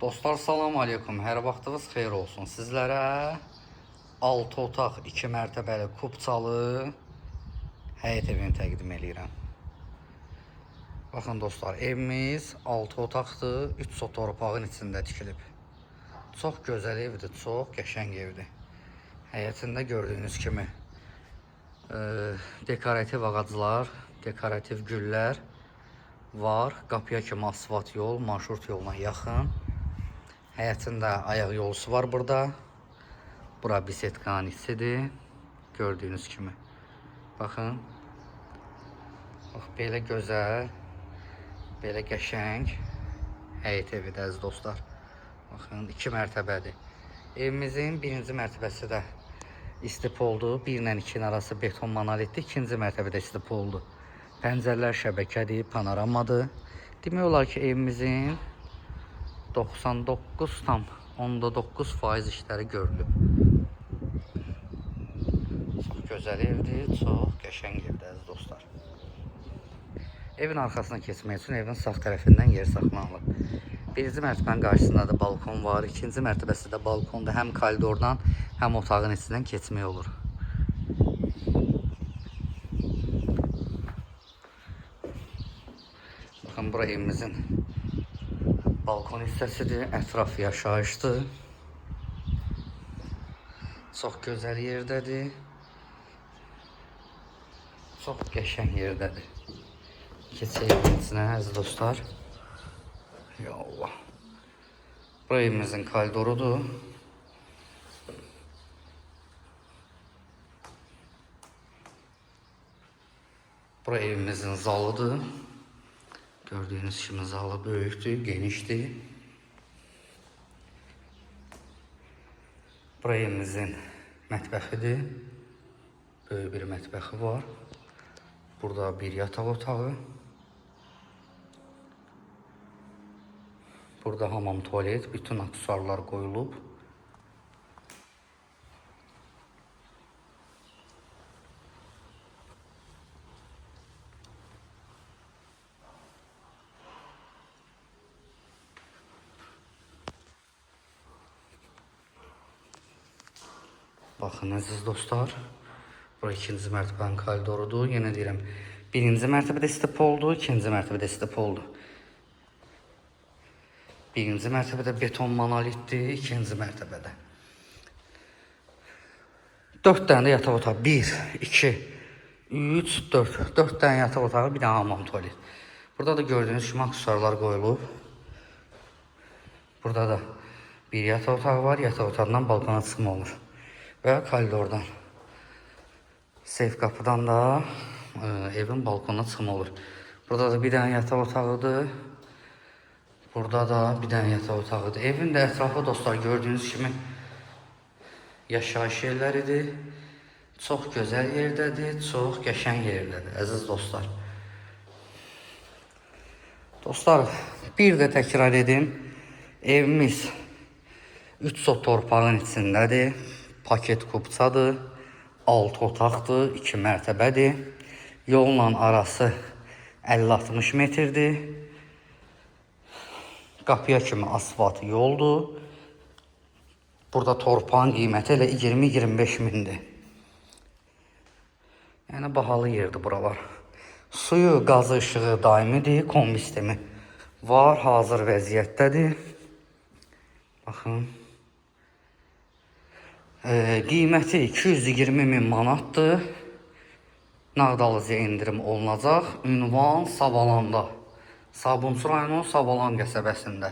Dostlar, salam aleykum. Hər vaxtınız xeyir olsun. Sizlərə 6 otaq, 2 mərtəbəli kubçalı həyət evini təqdim edirəm. Baxın dostlar, evimiz 6 otaqdır, 3 sot torpağın içində tikilib. Çox gözəl evdir, çox qəşəng evdir. Həyətində gördüyünüz kimi dekorativ ağaclar, dekorativ güllər var. Qapıya kimi asfalt yol, marşrut yoluna yaxın. Həyətində ayaq yolusu var burada. Bura bisetkanın içidir. Gördüyünüz kimi. Baxın. Bax, belə gözəl, belə qəşəng həyət evidir əziz dostlar. Baxın, 2 mərtəbədir. Evimizin birinci mərtəbəsi də istipoldur. 1 ilə 2-nin arası beton monolitdir. İkinci mərtəbədə istipoldur. Pəncərələr şəbəkədir, panoramadır. Demək olar ki, evimizin 99,9% işləri görülüb. Çox gözəl evdir, çox qəşəng evdir əziz dostlar. Evin arxasına keçmək üçün evin sağ tərəfindən yer saxlanılıb. Birinci mərtəbənin qarşısında da balkon var, ikinci mərtəbəsi də balkonda həm koridordan, həm otağın içindən keçmək olur. Baxın, bura evimizin balkon hissəsidir, ətraf yaşayışdır. Çox gözəl yerdədir. Çox qəşəng yerdədir. Keçək evin içinə əziz dostlar. Ya Allah. Bura evimizin koridorudur. Bura evimizin zalıdır. Gördüyünüz kimi zalı böyükdür, genişdir. Bura evimizin mətbəxidir. Böyük bir mətbəxi var. Burada bir yataq otağı. Burada hamam, tuvalet, bütün aksesuarlar qoyulub. Baxın əziz dostlar, bura ikinci mərtəbənin koridorudur. Yenə deyirəm, birinci mərtəbədə istipoldur, ikinci mərtəbədə istipoldur. Birinci mərtəbədə beton monolitdir, ikinci mərtəbədə 4 dənə də yataq otağı, 1, 2, 3, 4. 4 dənə yataq otağı, bir dənə hamam, tuvalet. Burada da gördüyünüz kimi aksesuarlar qoyulub. Burada da bir yataq otağı var, yataq otağından balkona çıxma olur. Və koridordan, seyf qapıdan da evin balkonuna çıxma olur. Burada da bir dənə yataq otağıdır. Burada da bir dənə yataq otağıdır. Evin də ətrafı dostlar gördüyünüz kimi yaşayış yerləridir. Çox gözəl yerdədir, çox qəşəng yerdədir əziz dostlar. Dostlar, bir də təkrar edim. Evimiz 3 sot torpağın içindədir. Paket kubçadır, 6 otaqdır, 2 mərtəbədir. Yolla arası 50-60 metrdir. Qapıya kimi asfalt yoldur. Burada torpağın qiyməti elə 20-25 mindir. Yəni, bahalı yerdir buralar. Suyu, qazı, işığı daimidir, kombi sistemi var, hazır vəziyyətdədir. Baxın. Qiyməti 220 min manatdır. Nağdalıcıya indirim olunacaq. Ünvan Savalanda. Sabunçu rayonu Savalan qəsəbəsində.